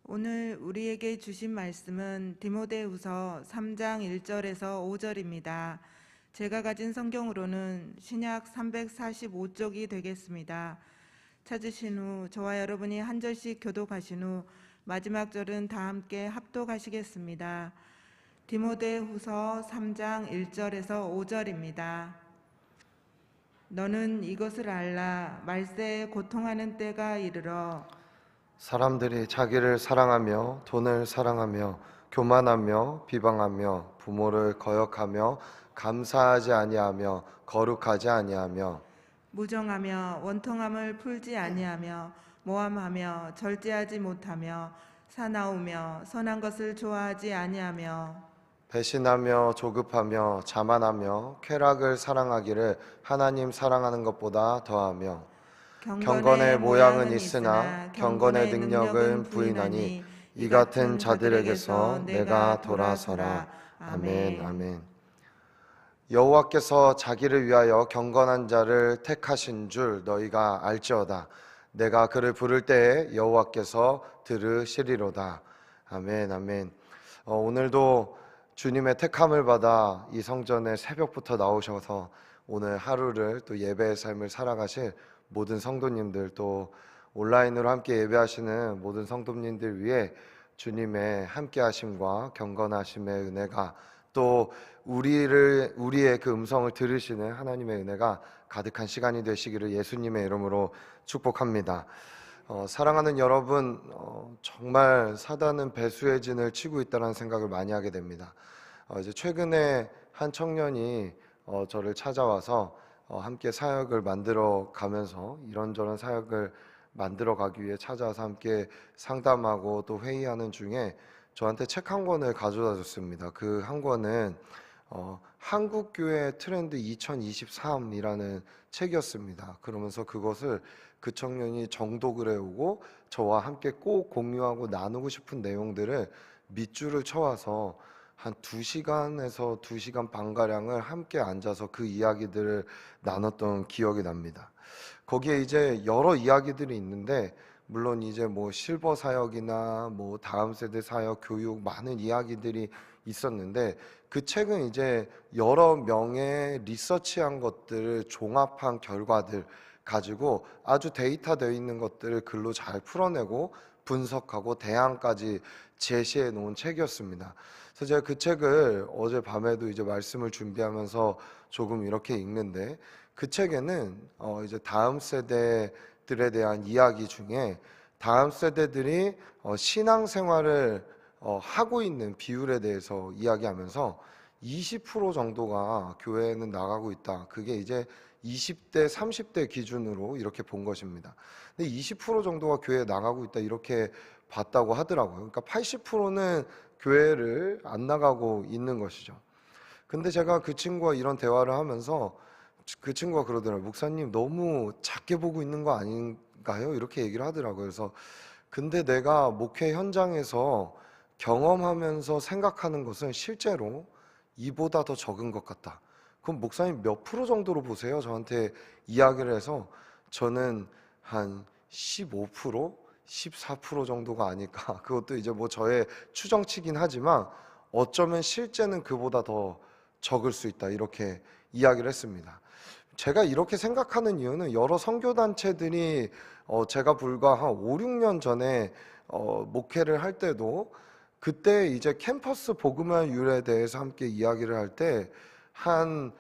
오늘 우리에게 주신 말씀은 디모데후서 3장 1절에서 5절입니다. 제가 가진 성경으로는 신약 345쪽이 되겠습니다. 찾으신 후 저와 여러분이 한 절씩 교독하신 후 마지막 절은 다 함께 합독하시겠습니다. 디모데후서 3장 1절에서 5절입니다. 너는 이것을 알라. 말세에 고통하는 때가 이르러 사람들이 자기를 사랑하며 돈을 사랑하며 교만하며 비방하며 부모를 거역하며 감사하지 아니하며 거룩하지 아니하며 무정하며 원통함을 풀지 아니하며 모함하며 절제하지 못하며 사나우며 선한 것을 좋아하지 아니하며 배신하며 조급하며 자만하며 쾌락을 사랑하기를 하나님 사랑하는 것보다 더하며 경건의 모양은 있으나 경건의 능력은 부인하니 이 같은 자들에게서 내가 돌아서라. 아멘. 아멘. 여호와께서 자기를 위하여 경건한 자를 택하신 줄 너희가 알지어다. 내가 그를 부를 때에 여호와께서 들으시리로다. 아멘. 아멘. 오늘도 주님의 택함을 받아 이 성전에 새벽부터 나오셔서 오늘 하루를 또 예배의 삶을 살아가실 모든 성도님들, 또 온라인으로 함께 예배하시는 모든 성도님들 위해 주님의 함께 하심과 경건하심의 은혜가, 또 우리의 그 음성을 들으시는 하나님의 은혜가 가득한 시간이 되시기를 예수님의 이름으로 축복합니다. 사랑하는 여러분, 정말 사단은 배수의 진을 치고 있다는 생각을 많이 하게 됩니다. 이제 최근에 한 청년이 저를 찾아와서 함께 사역을 만들어 가면서 이런저런 사역을 만들어 가기 위해 찾아와서 함께 상담하고 또 회의하는 중에 저한테 책 한 권을 가져다 줬습니다. 그 한 권은 한국교회 트렌드 2023이라는 책이었습니다. 그러면서 그것을 그 청년이 정독을 해오고 저와 함께 꼭 공유하고 나누고 싶은 내용들을 밑줄을 쳐와서 한 2시간에서 2시간 반가량을 함께 앉아서 그 이야기들을 나눴던 기억이 납니다. 거기에 이제 여러 이야기들이 있는데, 물론 이제 뭐 실버 사역이나 뭐 다음 세대 사역, 교육, 많은 이야기들이 있었는데, 그 책은 이제 여러 명의 리서치한 것들을 종합한 결과들 가지고 아주 데이터되어 있는 것들을 글로 잘 풀어내고 분석하고 대안까지 제시해 놓은 책이었습니다. 그래서 제가 그 책을 어젯밤에도 이제 말씀을 준비하면서 조금 이렇게 읽는데, 그 책에는 이제 다음 세대들에 대한 이야기 중에 다음 세대들이 신앙생활을 하고 있는 비율에 대해서 이야기하면서 20% 정도가 교회에는 나가고 있다. 그게 이제 20대, 30대 기준으로 이렇게 본 것입니다. 근데 20% 정도가 교회에 나가고 있다, 이렇게 봤다고 하더라고요. 그러니까 80%는 교회를 안 나가고 있는 것이죠. 근데 제가 그 친구와 이런 대화를 하면서 그 친구가 그러더라고요. 목사님, 너무 작게 보고 있는 거 아닌가요? 이렇게 얘기를 하더라고요. 그래서 근데 내가 목회 현장에서 경험하면서 생각하는 것은 실제로 이보다 더 적은 것 같다. 그럼 목사님 몇 프로 정도로 보세요? 저한테 이야기를 해서 저는 한 15%, 14% 정도가 아닐까. 그것도 이제 뭐 저의 추정치긴 하지만 어쩌면 실제는 그보다 더 적을 수 있다, 이렇게 이야기를 했습니다. 제가 이렇게 생각하는 이유는 여러 선교단체들이 제가 불과 한 5, 6년 전에 목회를 할 때도 그때 이제 캠퍼스 복음화율에 대해서 함께 이야기를 할 때 한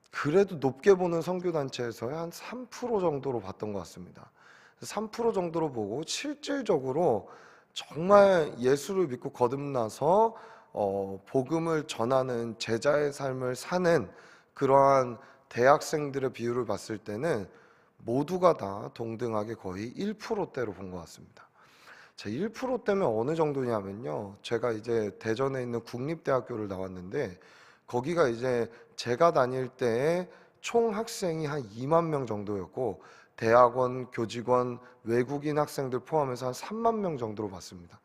그래도 높게 보는 선교단체에서의 한 3% 정도로 봤던 것 같습니다. 3% 정도로 보고 실질적으로 정말 예수를 믿고 거듭나서 복음을 전하는 제자의 삶을 사는 그러한 대학생들의 비율을 봤을 때는 모두가 다 동등하게 거의 1%대로 본 것 같습니다. 제 1%대면 어느 정도냐면요, 제가 이제 대전에 있는 국립대학교를 나왔는데 거기가 이제 제가 다닐 때에 총 학생이 한 2만 명 정도였고 대학원, 교직원, 외국인 학생들 포함해서 한 3만 명 정도로 봤습니다.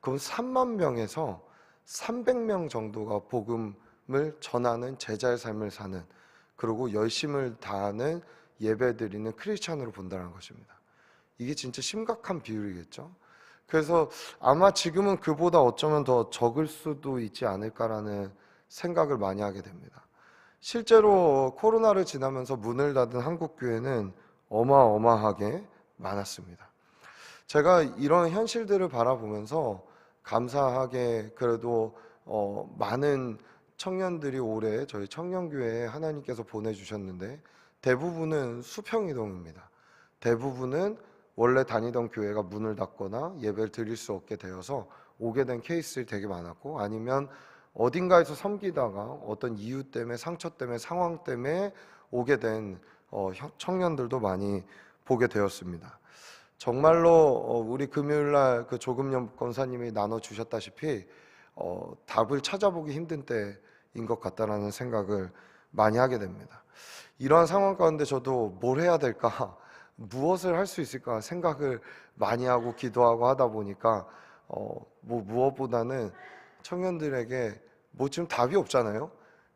그럼 3만 명에서 300명 정도가 복음을 전하는 제자의 삶을 사는, 그리고 열심을 다하는 예배드리는 크리스찬으로 본다는 것입니다. 이게 진짜 심각한 비율이겠죠. 그래서 아마 지금은 그보다 어쩌면 더 적을 수도 있지 않을까라는 생각을 많이 하게 됩니다. 실제로 코로나를 지나면서 문을 닫은 한국 교회는 어마어마하게 많았습니다. 제가 이런 현실들을 바라보면서 감사하게 그래도 많은 청년들이 올해 저희 청년교회에 하나님께서 보내주셨는데 대부분은 수평이동입니다. 대부분은 원래 다니던 교회가 문을 닫거나 예배를 드릴 수 없게 되어서 오게 된 케이스들이 되게 많았고, 아니면 어딘가에서 섬기다가 어떤 이유 때문에, 상처 때문에, 상황 때문에 오게 된 청년들도 많이 보게 되었습니다. 정말로 우리 금요일날 그 조금영 권사님이 나눠주셨다시피 답을 찾아보기 힘든 때인 것 같다라는 생각을 많이 하게 됩니다. 이러한 상황 가운데 저도 뭘 해야 될까, 무엇을 할 수 있을까 생각을 많이 하고 기도하고 하다 보니까 무엇보다는 청년들에게 지금 답이 없잖아요.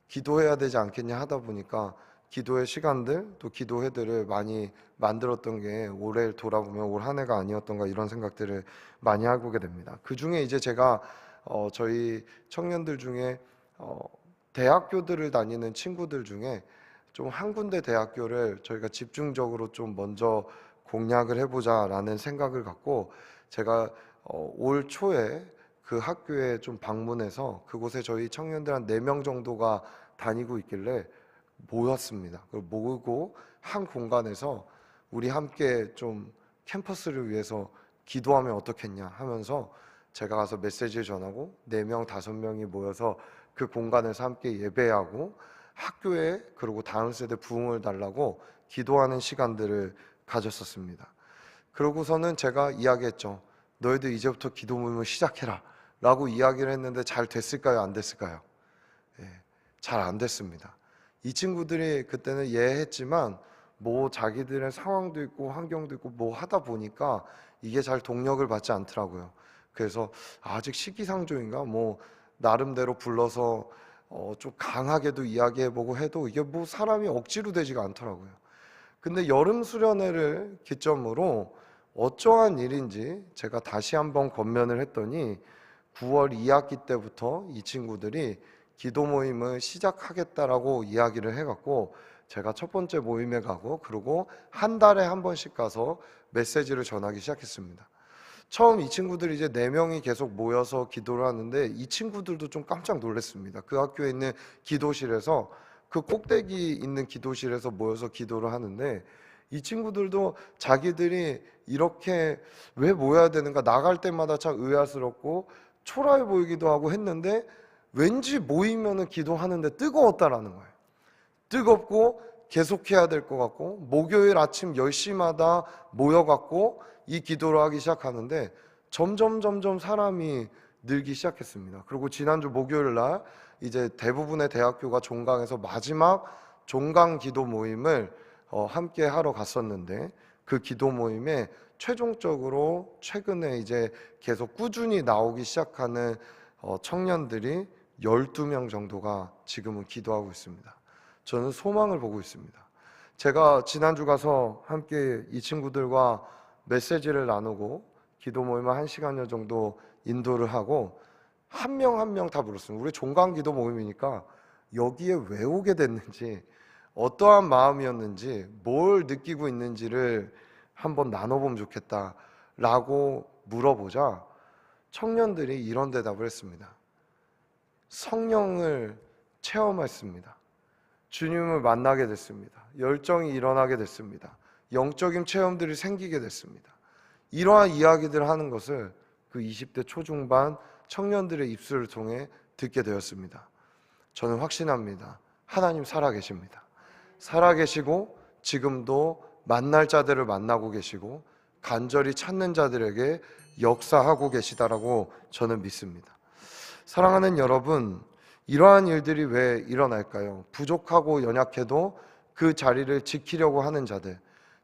기도해야 되지 않겠냐 하다 보니까 기도의 시간들, 또 기도회들을 많이 만들었던 게 올해를 돌아보면 올 한 해가 아니었던가, 이런 생각들을 많이 하게 됩니다. 그 중에 이제 제가 저희 청년들 중에 대학교들을 다니는 친구들 중에 좀 한 군데 대학교를 저희가 집중적으로 좀 먼저 공략을 해보자라는 생각을 갖고, 제가 올 초에 그 학교에 좀 방문해서 그곳에 저희 청년들 한 4명 정도가 다니고 있길래 모였습니다. 그리고 모으고 한 공간에서 우리 함께 좀 캠퍼스를 위해서 기도하면 어떻겠냐 하면서 제가 가서 메시지를 전하고 4명, 5명이 모여서 그 공간에서 함께 예배하고 학교에, 그리고 다음 세대 부흥을 달라고 기도하는 시간들을 가졌었습니다. 그러고서는 제가 이야기했죠. 너희들 이제부터 기도 모임을 시작해라 라고 이야기를 했는데 잘 됐을까요? 안 됐을까요? 잘 안 됐습니다. 이 친구들이 그때는 이해했지만 자기들의 상황도 있고 환경도 있고 하다 보니까 이게 잘 동력을 받지 않더라고요. 그래서 아직 시기상조인가 나름대로 불러서 좀 강하게도 이야기해보고 해도 이게 사람이 억지로 되지가 않더라고요. 근데 여름 수련회를 기점으로 어떠한 일인지 제가 다시 한번 권면을 했더니 9월 2학기 때부터 이 친구들이 기도 모임을 시작하겠다라고 이야기를 해갖고 제가 첫 번째 모임에 가고, 그리고 한 달에 한 번씩 가서 메시지를 전하기 시작했습니다. 처음 이 친구들이 이제 4명이 계속 모여서 기도를 하는데 이 친구들도 좀 깜짝 놀랐습니다. 그 학교에 있는 기도실에서, 그 꼭대기 있는 기도실에서 모여서 기도를 하는데 이 친구들도 자기들이 이렇게 왜 모여야 되는가, 나갈 때마다 참 의아스럽고 초라해 보이기도 하고 했는데 왠지 모이면은 기도하는데 뜨거웠다라는 거예요. 뜨겁고 계속해야 될 것 같고, 목요일 아침 10시마다 모여갖고 이 기도를 하기 시작하는데 점점 사람이 늘기 시작했습니다. 그리고 지난주 목요일 날 이제 대부분의 대학교가 종강에서 마지막 종강 기도 모임을 함께 하러 갔었는데, 그 기도 모임에 최종적으로 최근에 이제 계속 꾸준히 나오기 시작하는 청년들이 12명 정도가 지금은 기도하고 있습니다. 저는 소망을 보고 있습니다. 제가 지난주 가서 함께 이 친구들과 메시지를 나누고 기도 모임을 1시간여 정도 인도를 하고 한 명 한 명 다 물었습니다. 우리 종강 기도 모임이니까 여기에 왜 오게 됐는지, 어떠한 마음이었는지, 뭘 느끼고 있는지를 한번 나눠보면 좋겠다라고 물어보자 청년들이 이런 대답을 했습니다. 성령을 체험했습니다. 주님을 만나게 됐습니다. 열정이 일어나게 됐습니다. 영적인 체험들이 생기게 됐습니다. 이러한 이야기들을 하는 것을 그 20대 초중반 청년들의 입술을 통해 듣게 되었습니다. 저는 확신합니다. 하나님 살아계십니다. 살아계시고 지금도 만날 자들을 만나고 계시고 간절히 찾는 자들에게 역사하고 계시다라고 저는 믿습니다. 사랑하는 여러분, 이러한 일들이 왜 일어날까요? 부족하고 연약해도 그 자리를 지키려고 하는 자들,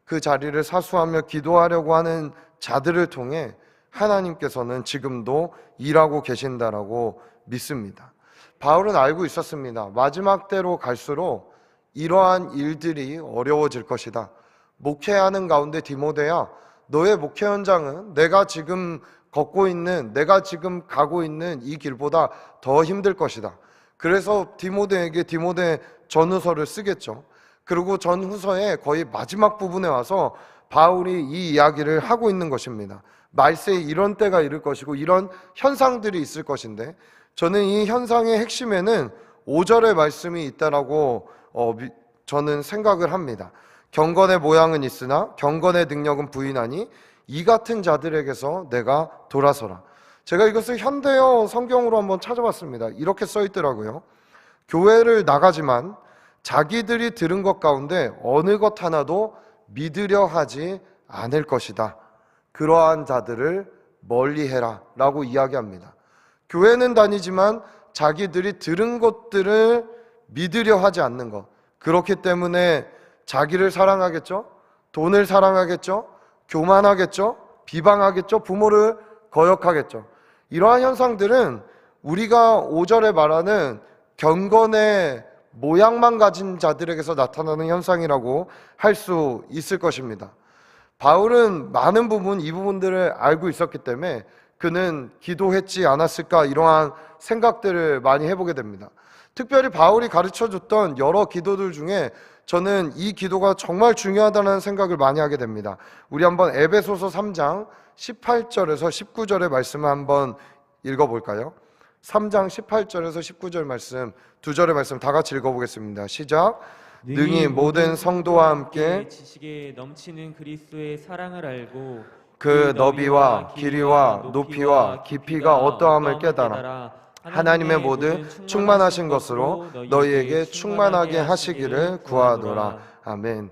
그 자리를 사수하며 기도하려고 하는 자들을 통해 하나님께서는 지금도 일하고 계신다라고 믿습니다. 바울은 알고 있었습니다. 마지막 때로 갈수록 이러한 일들이 어려워질 것이다. 목회하는 가운데 디모데야, 너의 목회 현장은 내가 지금 걷고 있는, 내가 지금 가고 있는 이 길보다 더 힘들 것이다. 그래서 디모데에게 디모데 전후서를 쓰겠죠. 그리고 전후서의 거의 마지막 부분에 와서 바울이 이 이야기를 하고 있는 것입니다. 말세에 이런 때가 이를 것이고 이런 현상들이 있을 것인데, 저는 이 현상의 핵심에는 5절의 말씀이 있다라고 저는 생각을 합니다. 경건의 모양은 있으나 경건의 능력은 부인하니 이 같은 자들에게서 내가 돌아서라. 제가 이것을 현대어 성경으로 한번 찾아봤습니다. 이렇게 써 있더라고요. 교회를 나가지만 자기들이 들은 것 가운데 어느 것 하나도 믿으려 하지 않을 것이다. 그러한 자들을 멀리해라 라고 이야기합니다. 교회는 다니지만 자기들이 들은 것들을 믿으려 하지 않는 것, 그렇기 때문에 자기를 사랑하겠죠? 돈을 사랑하겠죠? 교만하겠죠? 비방하겠죠? 부모를 거역하겠죠? 이러한 현상들은 우리가 5절에 말하는 경건의 모양만 가진 자들에게서 나타나는 현상이라고 할 수 있을 것입니다. 바울은 많은 부분, 이 부분들을 알고 있었기 때문에 그는 기도했지 않았을까, 이러한 생각들을 많이 해보게 됩니다. 특별히 바울이 가르쳐줬던 여러 기도들 중에 저는 이 기도가 정말 중요하다는 생각을 많이 하게 됩니다. 우리 한번 에베소서 3장 18절에서 19절의 말씀을 한번 읽어볼까요? 3장 18절에서 19절 말씀, 두 절의 말씀 다 같이 읽어보겠습니다. 시작. 능히 모든 성도와 함께 지식에 넘치는 그리스도의 사랑을 알고 그 너비와 길이와 높이와 깊이가 어떠함을 깨달아 하나님의 모든 충만하신 것으로 너희에게 충만하게 하시기를 구하노라. 아멘.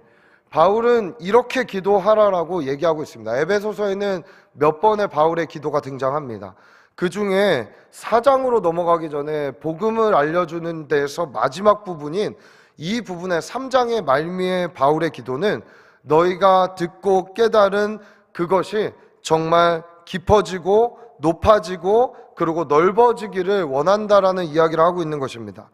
바울은 이렇게 기도하라라고 얘기하고 있습니다. 에베소서에는 몇 번의 바울의 기도가 등장합니다. 그 중에 4장으로 넘어가기 전에 복음을 알려주는 데서 마지막 부분인 이 부분의 3장의 말미의 바울의 기도는 너희가 듣고 깨달은 그것이 정말 깊어지고 높아지고 그리고 넓어지기를 원한다라는 이야기를 하고 있는 것입니다.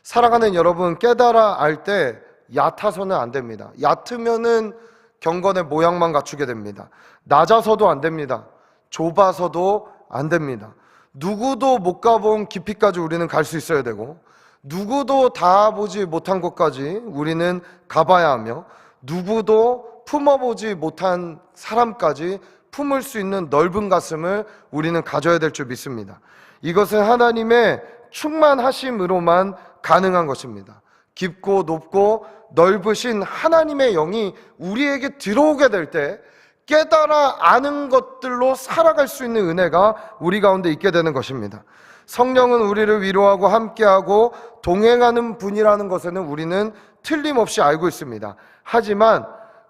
사랑하는 여러분, 깨달아 알 때 얕아서는 안 됩니다. 얕으면은 경건의 모양만 갖추게 됩니다. 낮아서도 안 됩니다. 좁아서도 안 됩니다. 누구도 못 가본 깊이까지 우리는 갈 수 있어야 되고, 누구도 다 보지 못한 곳까지 우리는 가봐야 하며, 누구도 품어보지 못한 사람까지 품을 수 있는 넓은 가슴을 우리는 가져야 될 줄 믿습니다. 이것은 하나님의 충만하심으로만 가능한 것입니다. 깊고 높고 넓으신 하나님의 영이 우리에게 들어오게 될 때 깨달아 아는 것들로 살아갈 수 있는 은혜가 우리 가운데 있게 되는 것입니다. 성령은 우리를 위로하고 함께하고 동행하는 분이라는 것에는 우리는 틀림없이 알고 있습니다. 하지만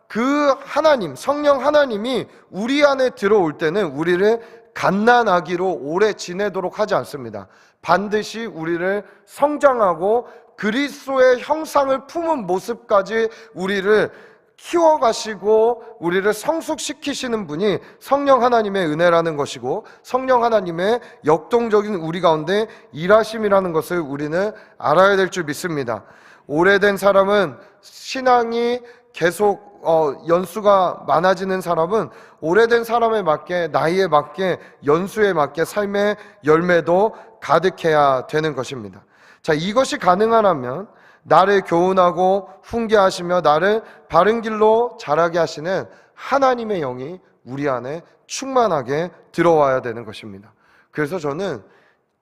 그 하나님, 성령 하나님이 우리 안에 들어올 때는 우리를 갓난아기로 오래 지내도록 하지 않습니다. 반드시 우리를 성장하고 그리스도의 형상을 품은 모습까지 우리를 키워가시고 우리를 성숙시키시는 분이 성령 하나님의 은혜라는 것이고, 성령 하나님의 역동적인 우리 가운데 일하심이라는 것을 우리는 알아야 될 줄 믿습니다. 오래된 사람은, 신앙이 계속 연수가 많아지는 사람은 오래된 사람에 맞게, 나이에 맞게, 연수에 맞게 삶의 열매도 가득해야 되는 것입니다. 자, 이것이 가능하라면 나를 교훈하고 훈계하시며 나를 바른 길로 자라게 하시는 하나님의 영이 우리 안에 충만하게 들어와야 되는 것입니다. 그래서 저는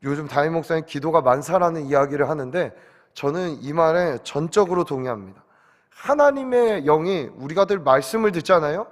요즘 담임 목사님 기도가 만사라는 이야기를 하는데, 저는 이 말에 전적으로 동의합니다. 하나님의 영이, 우리가 늘 말씀을 듣잖아요.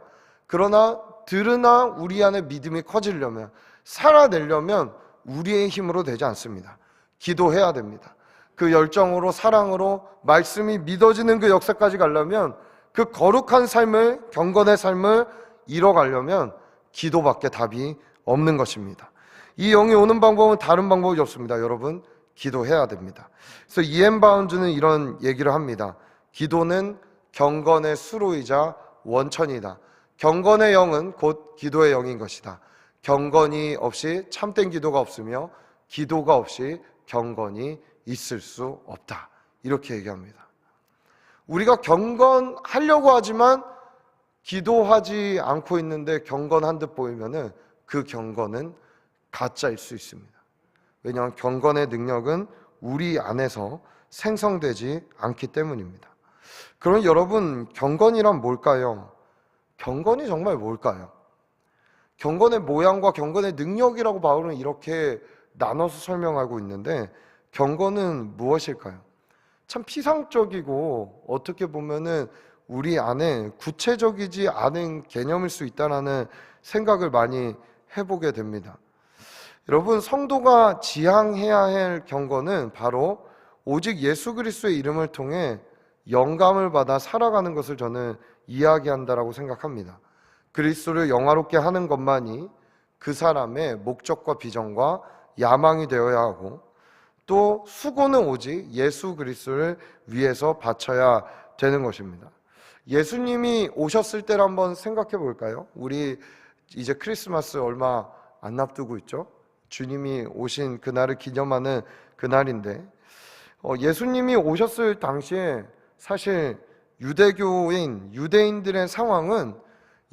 그러나 들으나 우리 안에 믿음이 커지려면, 살아내려면 우리의 힘으로 되지 않습니다. 기도해야 됩니다. 그 열정으로, 사랑으로 말씀이 믿어지는 그 역사까지 가려면, 그 거룩한 삶을, 경건의 삶을 이뤄가려면 기도밖에 답이 없는 것입니다. 이 영이 오는 방법은 다른 방법이 없습니다. 여러분, 기도해야 됩니다. 그래서 이엠 바운즈는 이런 얘기를 합니다. 기도는 경건의 수로이자 원천이다. 경건의 영은 곧 기도의 영인 것이다. 경건이 없이 참된 기도가 없으며 기도가 없이 경건이 있을 수 없다. 이렇게 얘기합니다. 우리가 경건하려고 하지만 기도하지 않고 있는데 경건한 듯 보이면은 그 경건은 가짜일 수 있습니다. 왜냐하면 경건의 능력은 우리 안에서 생성되지 않기 때문입니다. 그럼 여러분, 경건이란 뭘까요? 경건이 정말 뭘까요? 경건의 모양과 경건의 능력이라고 바울은 이렇게 나눠서 설명하고 있는데, 경건은 무엇일까요? 참 피상적이고 어떻게 보면은 우리 안에 구체적이지 않은 개념일 수 있다는 생각을 많이 해보게 됩니다. 여러분, 성도가 지향해야 할 경건은 바로 오직 예수 그리스도의 이름을 통해 영감을 받아 살아가는 것을 저는 이야기한다라고 생각합니다. 그리스도를 영화롭게 하는 것만이 그 사람의 목적과 비전과 야망이 되어야 하고, 또 수고는 오직 예수 그리스도를 위해서 바쳐야 되는 것입니다. 예수님이 오셨을 때를 한번 생각해 볼까요? 우리 이제 크리스마스 얼마 안 앞두고 있죠? 주님이 오신 그날을 기념하는 그날인데, 예수님이 오셨을 당시에 사실 유대인들의 상황은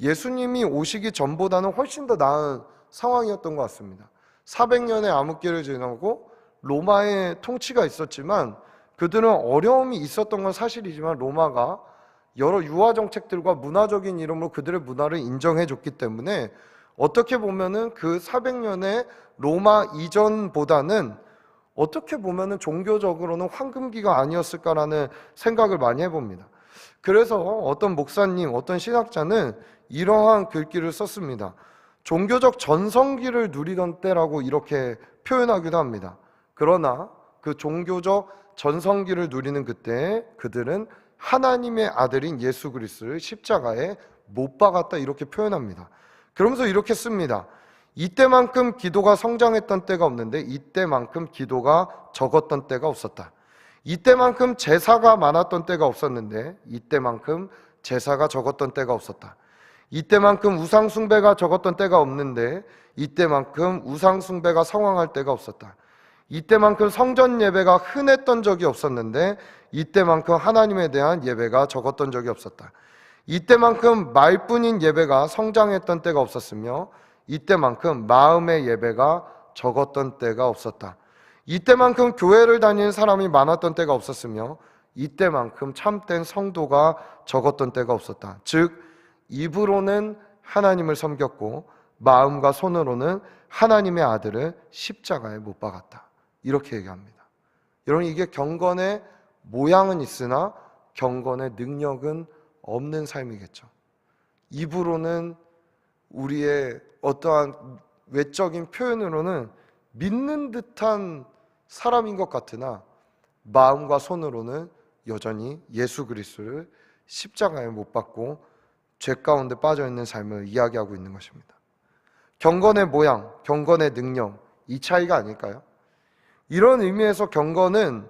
예수님이 오시기 전보다는 훨씬 더 나은 상황이었던 것 같습니다. 400년의 암흑기를 지나고 로마의 통치가 있었지만 그들은 어려움이 있었던 건 사실이지만 로마가 여러 유화 정책들과 문화적인 이름으로 그들의 문화를 인정해 줬기 때문에 어떻게 보면은 그 400년의 로마 이전보다는 어떻게 보면은 종교적으로는 황금기가 아니었을까라는 생각을 많이 해봅니다. 그래서 어떤 목사님, 어떤 신학자는 이러한 글귀를 썼습니다. 종교적 전성기를 누리던 때라고 이렇게 표현하기도 합니다. 그러나 그 종교적 전성기를 누리는 그때 그들은 하나님의 아들인 예수 그리스도를 십자가에 못 박았다, 이렇게 표현합니다. 그러면서 이렇게 씁니다. 이때만큼 기도가 성장했던 때가 없는데 이때만큼 기도가 적었던 때가 없었다. 이때만큼 제사가 많았던 때가 없었는데 이때만큼 제사가 적었던 때가 없었다. 이때만큼 우상 숭배가 적었던 때가 없는데 이때만큼 우상 숭배가 성황할 때가 없었다. 이때만큼 성전 예배가 흔했던 적이 없었는데 이때만큼 하나님에 대한 예배가 적었던 적이 없었다. 이때만큼 말뿐인 예배가 성장했던 때가 없었으며 이때만큼 마음의 예배가 적었던 때가 없었다. 이때만큼 교회를 다니는 사람이 많았던 때가 없었으며 이때만큼 참된 성도가 적었던 때가 없었다. 즉 입으로는 하나님을 섬겼고 마음과 손으로는 하나님의 아들을 십자가에 못 박았다, 이렇게 얘기합니다. 여러분, 이게 경건의 모양은 있으나 경건의 능력은 없는 삶이겠죠. 입으로는 우리의 어떠한 외적인 표현으로는 믿는 듯한 사람인 것 같으나 마음과 손으로는 여전히 예수 그리스도를 십자가에 못 박고 죄 가운데 빠져 있는 삶을 이야기하고 있는 것입니다. 경건의 모양, 경건의 능력, 이 차이가 아닐까요? 이런 의미에서 경건은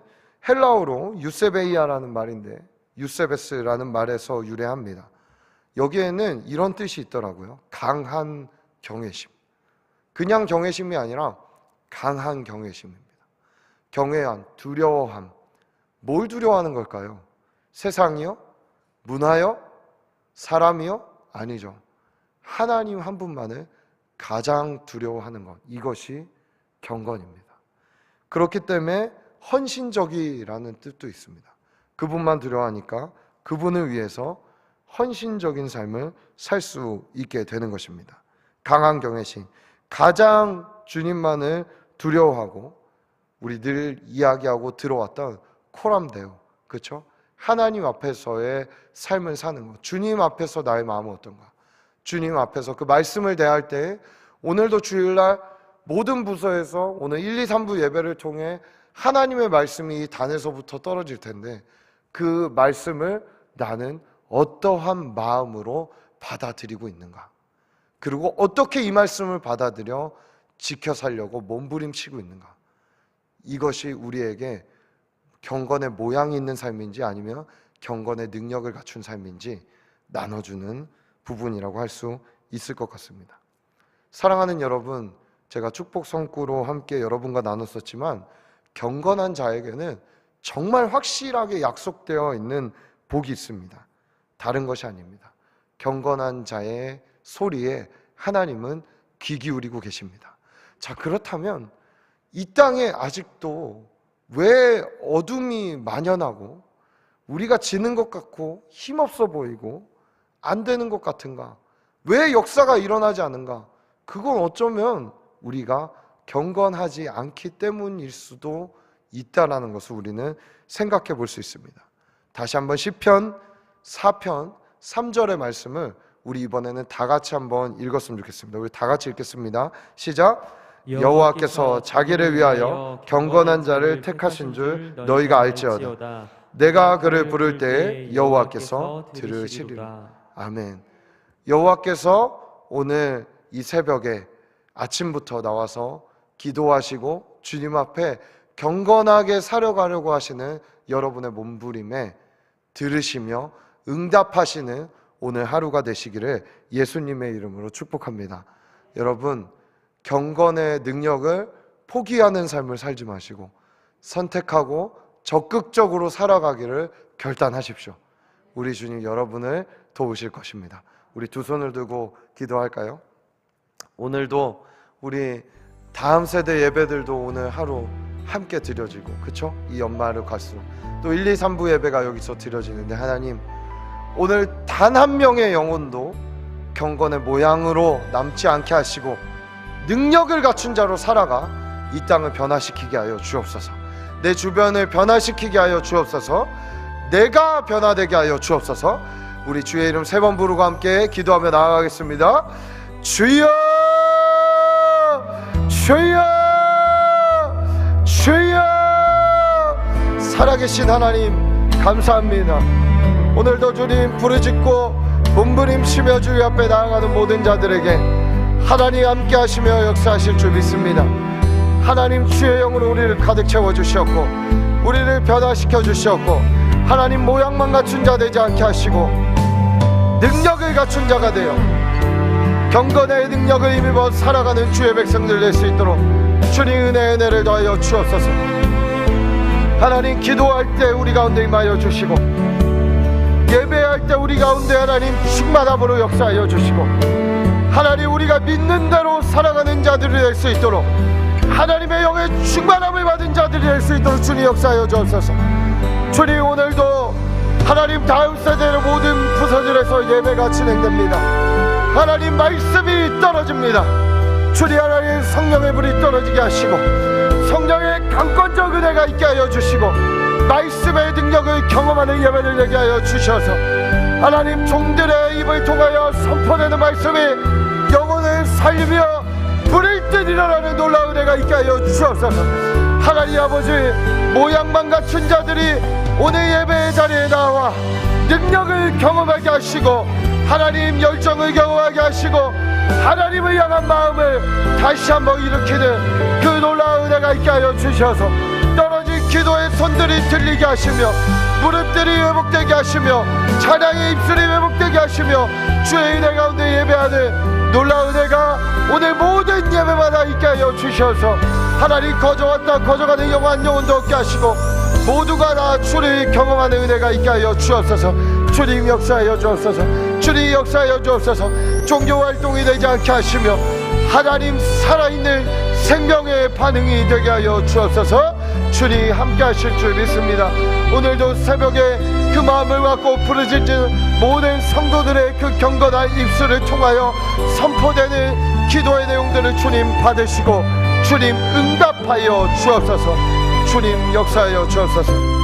헬라어로 유세베이아라는 말인데 유세베스라는 말에서 유래합니다. 여기에는 이런 뜻이 있더라고요. 강한 경외심. 그냥 경외심이 아니라 강한 경외심입니다. 경외함, 두려워함. 뭘 두려워하는 걸까요? 세상이요? 문화요? 사람이요? 아니죠. 하나님 한 분만을 가장 두려워하는 것, 이것이 경건입니다. 그렇기 때문에 헌신적이라는 뜻도 있습니다. 그분만 두려워하니까 그분을 위해서 헌신적인 삶을 살 수 있게 되는 것입니다. 강한 경외심, 가장 주님만을 두려워하고 우리 늘 이야기하고 들어왔던 코람데오, 그렇죠? 하나님 앞에서의 삶을 사는 것, 주님 앞에서 나의 마음은 어떤가, 주님 앞에서 그 말씀을 대할 때 오늘도 주일날 모든 부서에서 오늘 1, 2, 3부 예배를 통해 하나님의 말씀이 이 단에서부터 떨어질 텐데 그 말씀을 나는 어떠한 마음으로 받아들이고 있는가, 그리고 어떻게 이 말씀을 받아들여 지켜 살려고 몸부림치고 있는가, 이것이 우리에게 경건의 모양이 있는 삶인지 아니면 경건의 능력을 갖춘 삶인지 나눠주는 부분이라고 할 수 있을 것 같습니다. 사랑하는 여러분, 제가 축복 성구로 함께 여러분과 나눴었지만 경건한 자에게는 정말 확실하게 약속되어 있는 복이 있습니다. 다른 것이 아닙니다. 경건한 자의 소리에 하나님은 귀 기울이고 계십니다. 자, 그렇다면 이 땅에 아직도 왜 어둠이 만연하고 우리가 지는 것 같고 힘없어 보이고 안 되는 것 같은가? 왜 역사가 일어나지 않은가? 그건 어쩌면 우리가 경건하지 않기 때문일 수도 있다라는 것을 우리는 생각해 볼 수 있습니다. 다시 한번 시편 4편 3절의 말씀을 우리 이번에는 다 같이 한번 읽었으면 좋겠습니다. 우리 다 같이 읽겠습니다. 시작. 여호와께서 자기를 위하여 경건한 자를 택하신 줄 너희가 알지어다. 내가 그를 부를 때 여호와께서 들으시리라. 아멘. 여호와께서 오늘 이 새벽에 아침부터 나와서 기도하시고 주님 앞에 경건하게 살아가려고 하시는 여러분의 몸부림에 들으시며 응답하시는 오늘 하루가 되시기를 예수님의 이름으로 축복합니다. 여러분, 경건의 능력을 포기하는 삶을 살지 마시고 선택하고 적극적으로 살아가기를 결단하십시오. 우리 주님 여러분을 도우실 것입니다. 우리 두 손을 들고 기도할까요? 오늘도 우리 다음 세대 예배들도 오늘 하루 함께 드려지고, 그쵸? 이 연말을 갈수록 또 1, 2, 3부 예배가 여기서 드려지는데, 하나님 오늘 단 한 명의 영혼도 경건의 모양으로 남지 않게 하시고 능력을 갖춘 자로 살아가 이 땅을 변화시키게 하여 주옵소서. 내 주변을 변화시키게 하여 주옵소서. 내가 변화되게 하여 주옵소서. 우리 주의 이름 3번 부르고 함께 기도하며 나아가겠습니다. 주여, 주여, 주여. 살아계신 하나님 감사합니다. 오늘도 주님 부르짖고 몸부림치며 주의 앞에 나아가는 모든 자들에게 하나님 함께 하시며 역사하실 줄 믿습니다. 하나님 주의 영으로 우리를 가득 채워주셨고 우리를 변화시켜 주셨고, 하나님 모양만 갖춘 자 되지 않게 하시고 능력을 갖춘 자가 되어 경건의 능력을 힘입어 살아가는 주의 백성들 될 수 있도록 주님 은혜를 더하여 주옵소서. 하나님 기도할 때 우리 가운데 임하여 주시고 예배할 때 우리 가운데 하나님 충만함으로 역사하여 주시고, 하나님 우리가 믿는 대로 살아가는 자들이 될 수 있도록 하나님의 영의 충만함을 받은 자들이 될 수 있도록 주님 역사하여 주옵소서. 주님 오늘도 하나님 다음 세대의 모든 부서들에서 예배가 진행됩니다. 하나님 말씀이 떨어집니다. 주님 하나님 성령의 불이 떨어지게 하시고 성령의 강권적 은혜가 있게 하여 주시고 말씀의 능력을 경험하는 예배를 되게 하여 주셔서 하나님 종들의 입을 통하여 선포되는 말씀이 영혼을 살리며 불일 듯 일어나는 놀라운 은혜가 있게 하여 주옵소서. 하나님 아버지, 모양만 갖춘 자들이 오늘 예배의 자리에 나와 능력을 경험하게 하시고 하나님 열정을 경험하게 하시고 하나님을 향한 마음을 다시 한번 일으키는 그 놀라운 은혜가 있게 하여 주셔서 떨어진 기도의 손들이 들리게 하시며 무릎들이 회복되게 하시며 찬양의 입술이 회복되게 하시며 주의 은혜 가운데 예배하는 놀라운 은혜가 오늘 모든 예배마다 있게 하여 주셔서 하나님 거저왔다 거저가는 영원 영혼도 얻게 하시고 모두가 다 주를 경험하는 은혜가 있게 하여 주옵소서. 주님 역사하여 주옵소서. 주님 역사하여 주옵소서. 종교활동이 되지 않게 하시며 하나님 살아있는 생명의 반응이 되게 하여 주옵소서. 주님 함께 하실 줄 믿습니다. 오늘도 새벽에 그 마음을 갖고 부르짖는 모든 성도들의 그 경건한 입술을 통하여 선포되는 기도의 내용들을 주님 받으시고 주님 응답하여 주옵소서. 주님 역사하여 주옵소서.